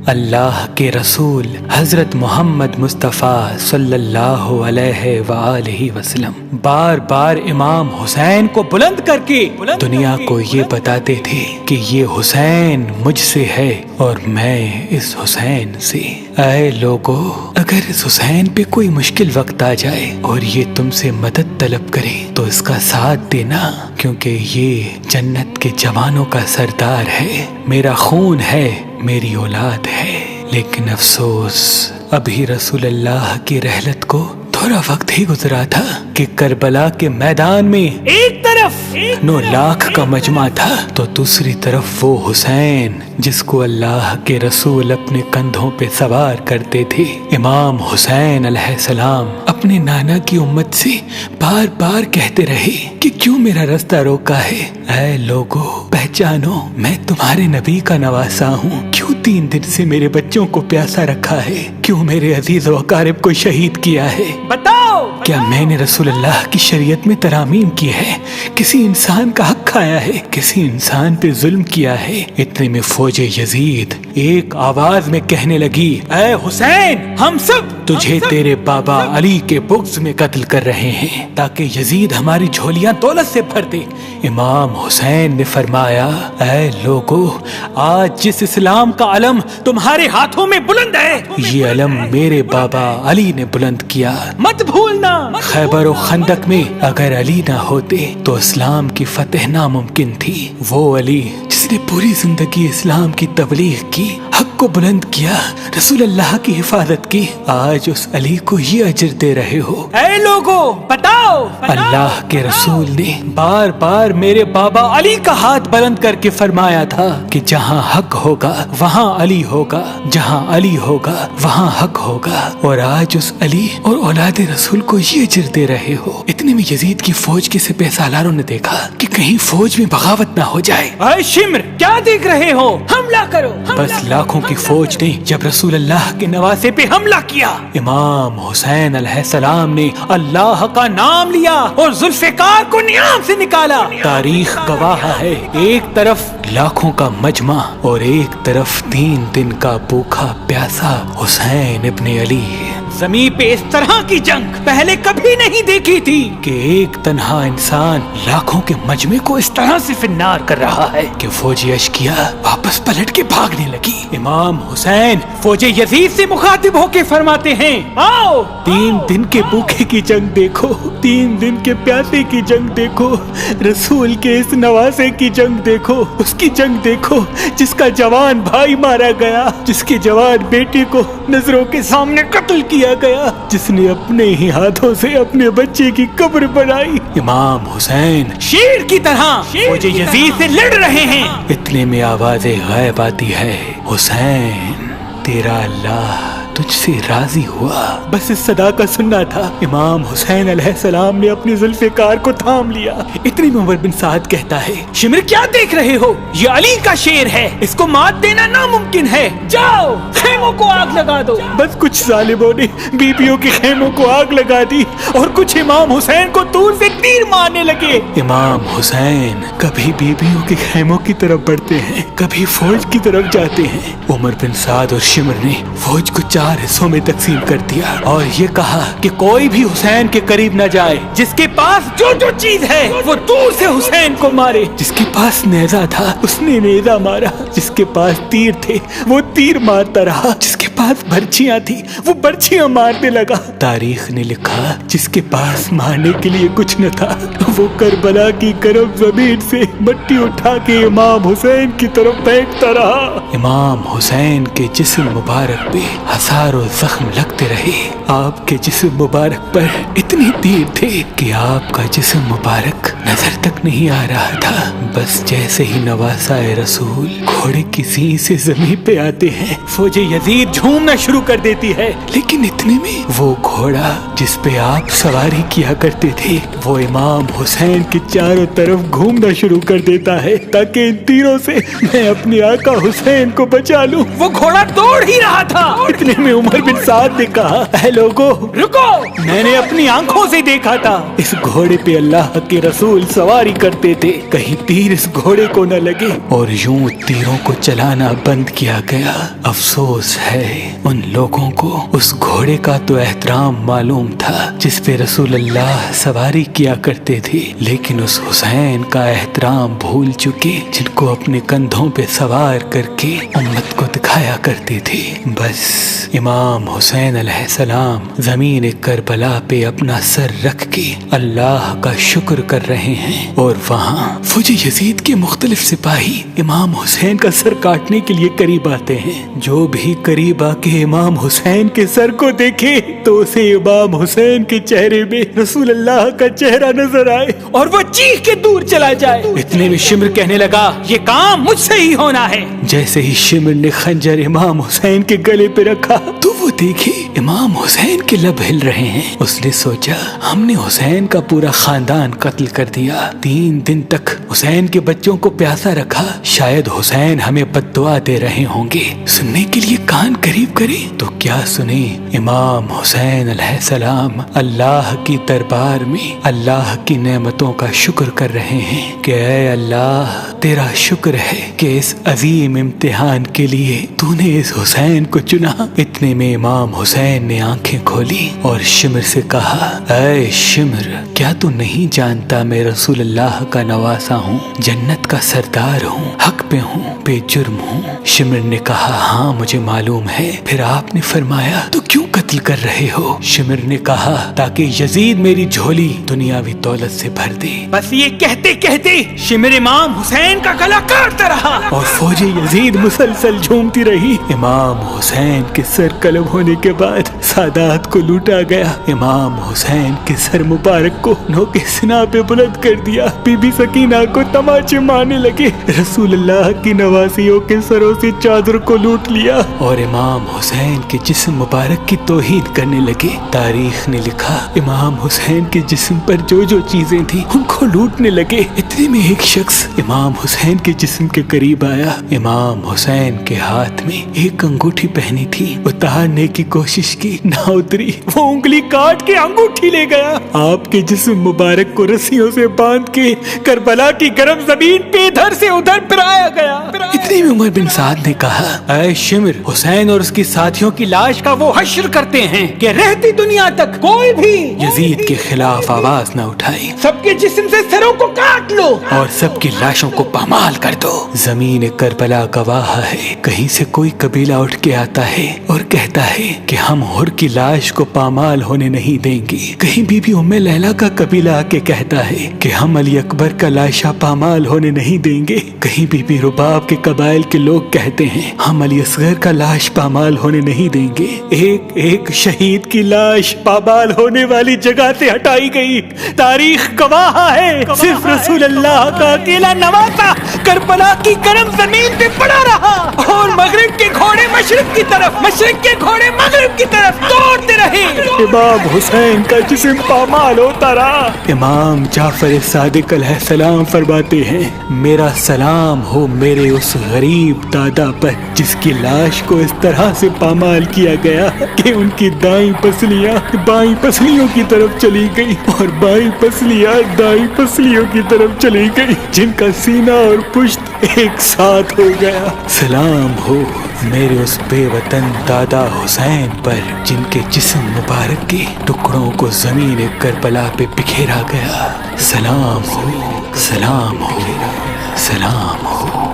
اللہ کے رسول حضرت محمد مصطفیٰ صلی اللہ علیہ وآلہ وسلم بار بار امام حسین کو بلند کر کے دنیا کو یہ بتاتے تھے کہ یہ حسین مجھ سے ہے اور میں اس حسین سے۔ اے لوگو، اگر اس حسین پہ کوئی مشکل وقت آ جائے اور یہ تم سے مدد طلب کرے تو اس کا ساتھ دینا، کیونکہ یہ جنت کے جوانوں کا سردار ہے، میرا خون ہے، میری اولاد ہے۔ لیکن افسوس، ابھی رسول اللہ کی رحلت کو تھوڑا وقت ہی گزرا تھا کہ کربلا کے میدان میں ایک طرف 9 لاکھ کا مجمع تھا تو دوسری طرف وہ حسین جس کو اللہ کے رسول اپنے کندھوں پہ سوار کرتے تھے۔ امام حسین علیہ السلام اپنے نانا کی امت سے بار بار کہتے رہے کہ کیوں میرا رستہ روکا ہے؟ اے لوگو، پہچانو، میں تمہارے نبی کا نواسا ہوں۔ کیوں 3 دن سے میرے بچوں کو پیاسا رکھا ہے؟ کیوں میرے عزیز و اقارب کو شہید کیا ہے؟ بتاؤ، کیا میں نے رسول اللہ کی شریعت میں ترامیم کی ہے؟ کسی انسان کا حق کھایا ہے؟ کسی انسان پہ ظلم کیا ہے؟ اتنے میں فوج یزید ایک آواز میں کہنے لگی، اے حسین، ہم سب تجھے تیرے بابا علی کے بغض میں قتل کر رہے ہیں تاکہ یزید ہماری جھولیاں دولت سے بھر دے۔ امام حسین نے فرمایا، اے لوگو، آج جس اسلام کا علم تمہارے ہاتھوں میں بلند ہے، یہ علم میرے بابا علی نے بلند کیا، مت بھولنا۔ خیبر و خندق میں اگر علی نہ ہوتے تو اسلام کی فتح ناممکن تھی۔ وہ علی جس نے پوری زندگی اسلام کی تبلیغ کی، حق کو بلند کیا، رسول اللہ کی حفاظت کی، آج اس علی کو یہ اجر دے رہے ہو۔ اے لوگو، بتاؤ، اللہ کے رسول نے بار بار میرے بابا علی کا ہاتھ بلند کر کے فرمایا تھا کہ جہاں حق ہوگا وہاں علی ہوگا، جہاں علی ہوگا وہاں حق ہوگا، اور آج اس علی اور اولاد رسول کو یہ اجر دے رہے ہو۔ اتنے میں یزید کی فوج کے سپہ سالاروں نے دیکھا کہ کہیں فوج میں بغاوت نہ ہو جائے۔ اے شمر، کیا دیکھ رہے ہو؟ حملہ کرو۔ بس لاکھوں کی فوج نے جب رسول اللہ کے نواسے پہ حملہ کیا، امام حسین علیہ السلام نے اللہ کا نام لیا اور ذوالفقار کو نیام سے نکالا۔ تاریخ گواہ ہے، ایک طرف لاکھوں کا مجمع اور ایک طرف 3 دن کا بھوکا پیاسا حسین ابن علی۔ زمین پہ اس طرح کی جنگ پہلے کبھی نہیں دیکھی تھی کہ ایک تنہا انسان لاکھوں کے مجمع کو اس طرح سے فنار کر رہا ہے کہ فوج اشکیا واپس پلٹ کے بھاگنے لگی۔ امام حسین فوج یزید سے مخاطب ہو کے فرماتے ہیں، آؤ، 3 دن کے بھوکے کی جنگ دیکھو، 3 دن کے پیاسے کی جنگ دیکھو، رسول کے اس نواسے کی جنگ دیکھو، اس کی جنگ دیکھو جس کا جوان بھائی مارا گیا، جس کے جوان بیٹے کو نظروں کے سامنے قتل کیا گیا، جس نے اپنے ہی ہاتھوں سے اپنے بچے کی قبر بنائی۔ امام حسین شیر کی طرح فوج یزید سے لڑ رہے ہیں۔ اتنے میں آواز غیب آتی ہے، حسین، تیرا اللہ تجھ سے راضی ہوا۔ بس اس صدا کا سننا تھا، امام حسین علیہ السلام نے اپنی ذوالفقار کو تھام لیا۔ اتنی میں عمر بن سعد کہتا ہے، شمر، کیا دیکھ رہے ہو؟ یہ علی کا شیر ہے، اس کو مات دینا ناممکن ہے، جاؤ خیموں کو آگ لگا دو۔ بس کچھ ظالموں نے بیبیوں کے خیموں کو آگ لگا دی اور کچھ امام حسین کو دور سے تیر مارنے لگے۔ امام حسین کبھی بیبیوں کے خیموں کی طرف بڑھتے ہیں، کبھی فوج کی طرف جاتے ہیں۔ عمر بن سعد اور شمر نے فوج کو 4 حصوں میں تقسیم کر دیا اور یہ کہا کہ کوئی بھی حسین کے قریب نہ جائے، جس کے پاس جو چیز ہے وہ دور سے حسین کو مارے۔ جس کے پاس نیزہ تھا اس نے نیزہ مارا، جس کے پاس تیر تھے وہ تیر مارتا رہا، جس کے پاس برچیاں تھی وہ برچیاں مارنے لگا۔ تاریخ نے لکھا جس کے پاس مارنے کے لیے کچھ نہ تھا وہ کربلا کی گرم زمین سے مٹی اٹھا کے امام حسین کی طرف پھینکتا رہا۔ امام حسین کے جسم مبارک پہ ہزاروں زخم لگتے رہے، آپ کے جسم مبارک پر اتنے تیر تھے کہ آپ کا جسم مبارک نظر تک نہیں آ رہا تھا۔ بس جیسے ہی نواسا رسول گھوڑے کی سینگ سے زمین پہ آتے ہیں، فوج یزید یزید جھومنا شروع کر دیتی ہے، لیکن اتنے میں وہ گھوڑا جس پہ آپ سواری کیا کرتے تھے وہ امام حسین کے چاروں طرف گھومنا شروع کر دیتا ہے تاکہ ان تیروں سے میں اپنے آقا حسین کو بچا لوں۔ وہ گھوڑا دوڑ ہی رہا تھا، اتنے میں عمر بن سعد نے کہا اے لوگو رکو، میں نے اپنی آنکھوں سے دیکھا تھا اس گھوڑے پہ اللہ کے رسول سواری کرتے تھے، کہیں تیر اس گھوڑے کو نہ لگے، اور یوں تیروں کو چلانا بند کیا گیا۔ افسوس ہے ان لوگوں کو اس گھوڑے کا تو احترام معلوم تھا جس پہ رسول اللہ سواری کیا کرتے تھے، لیکن اس حسین کا احترام بھول چکے جن کو اپنے کندھوں پہ سوار کر کے امت کو دکھایا کرتے تھے۔ بس امام حسین علیہ السلام زمین کربلا پہ اپنا سر رکھ کے اللہ کا شکر کر رہے ہیں، اور وہاں فوج یزید کے مختلف سپاہی امام حسین کا سر کاٹنے کے لیے قریب آتے ہیں۔ جو بھی قریب آ کے امام حسین کے سر کو دیکھے تو اسے امام حسین کے چہرے میں رسول اللہ کا چہرہ نظر آئے اور وہ چیخ کے دور چلا جائے۔ اتنے میں شمر کہنے لگا یہ کام مجھ سے ہی ہونا ہے۔ جیسے ہی شمر نے خنجر امام حسین کے گلے پہ رکھا تو وہ دیکھے امام حسین کے لب ہل رہے ہیں۔ اس نے سوچا ہم نے حسین کا پورا خاندان قتل کر دیا، 3 دن تک حسین کے بچوں کو پیاسا رکھا، شاید حسین ہمیں بد دعا دے رہے ہوں گے۔ سننے کے لیے کان قریب کرے تو کیا سنے، امام حسین علیہ السلام اللہ کی دربار میں اللہ کی نعمتوں کا شکر کر رہے ہیں کہ اے اللہ تیرا شکر ہے کہ اس عظیم امتحان کے لیے تو نے اس حسین کو چنا۔ اتنے میں امام حسین نے آنکھیں کھولی اور شمر سے کہا اے شمر کیا تو نہیں جانتا میں رسول اللہ کا نواسا ہوں، جنت کا سردار ہوں، حق پہ ہوں، بے جرم ہوں۔ شمر نے کہا ہاں مجھے معلوم ہے، پھر آپ نے فرمایا تو کیوں قتل کر رہے ہو؟ شمر نے کہا تاکہ یزید میری جھولی دنیاوی دولت سے بھر دے۔ بس یہ کہتے کہتے شمر امام حسین کا گلا کاٹتا رہا اور فوج یزید مسلسل جھومتی رہی۔ امام حسین کے سر قلم ہونے کے بعد سادات کو لوٹا گیا۔ امام حسین کے سر مبارک کو نوکے سنا پہ بلند کر دیا، بی بی سکینہ کو تماچے مارنے لگے، رسول اللہ کی نواسیوں کے سروں سے چادر کو لوٹ لیا اور امام حسین کے جسم مبارک کی توہین کرنے لگے۔ تاریخ نے لکھا امام حسین کے جسم پر جو جو چیزیں تھیں ان کو لوٹنے لگے۔ اتنے میں ایک شخص امام حسین کے جسم کے قریب آیا۔ امام حسین کے ہاتھ میں ایک انگوٹھی پہنی تھی، اتارنے کی کوشش کی نہ اتری، وہ انگلی کاٹ کے انگوٹھی لے گیا۔ آپ کے جسم مبارک کو رسیوں سے باندھ کے کربلا کی گرم زمین پہ ادھر سے ادھر پھرایا گیا۔ اتنے میں عمر بن سعد نے کہا اے شمر حسین اور اس کی ساتھیوں کی لاش کا وہ حشر کرتے ہیں کہ رہتی دنیا تک کوئی بھی یزید کے خلاف آواز نہ اٹھائے، سب کے جسم سے سروں کو کاٹ لو اور سب کی لاشوں کو پامال کر دو۔ زمین کربلا گواہ ہے، کہیں سے کوئی قبیلہ اٹھ کے آتا ہے اور کہتا ہے کہ ہم حر کی لاش کو پامال ہونے نہیں دیں گے، کہیں بی بی ام لیلا کا قبیلہ آ کے کہتا ہے کہ ہم علی اکبر کا لاشا پامال ہونے نہیں دیں گے، کہیں بی بی رباب کے قبائل کے لوگ کہتے ہیں ہم علی اصغر کا لاش پامال ہونے نہیں دیں گے۔ ایک ایک شہید کی لاش پامال ہونے والی جگہ سے ہٹائی گئی۔ تاریخ گواہ ہے صرف رسول اللہ کا اکیلا نواسا کربلا کی گرم زمین پہ پڑا رہا اور مغرب کے گھوڑے مشرق کی طرف، مشرق کے گھوڑے مغرب کی طرف دوڑتے رہے۔ امام حسین کا جسم پامال ہوتا رہا۔ امام جعفر صادق علیہ السلام فرماتے ہیں میرا سلام ہو میرے اس غریب دادا پر جس کی لاش کو اس طرح سے پامال کیا گیا کہ ان کی دائیں پسلیاں بائیں پسلیوں کی طرف چلی گئی اور بائیں پسلیاں دائیں پسلیوں کی طرف چلی گئی، جن کا سینہ اور پشت ایک ساتھ ہو گیا۔ سلام ہو میرے اس بے وطن دادا حسین پر جن کے جسم مبارک کے ٹکڑوں کو زمین کربلا پہ بکھیرا گیا۔ سلام ہو، سلام ہو، سلام ہو۔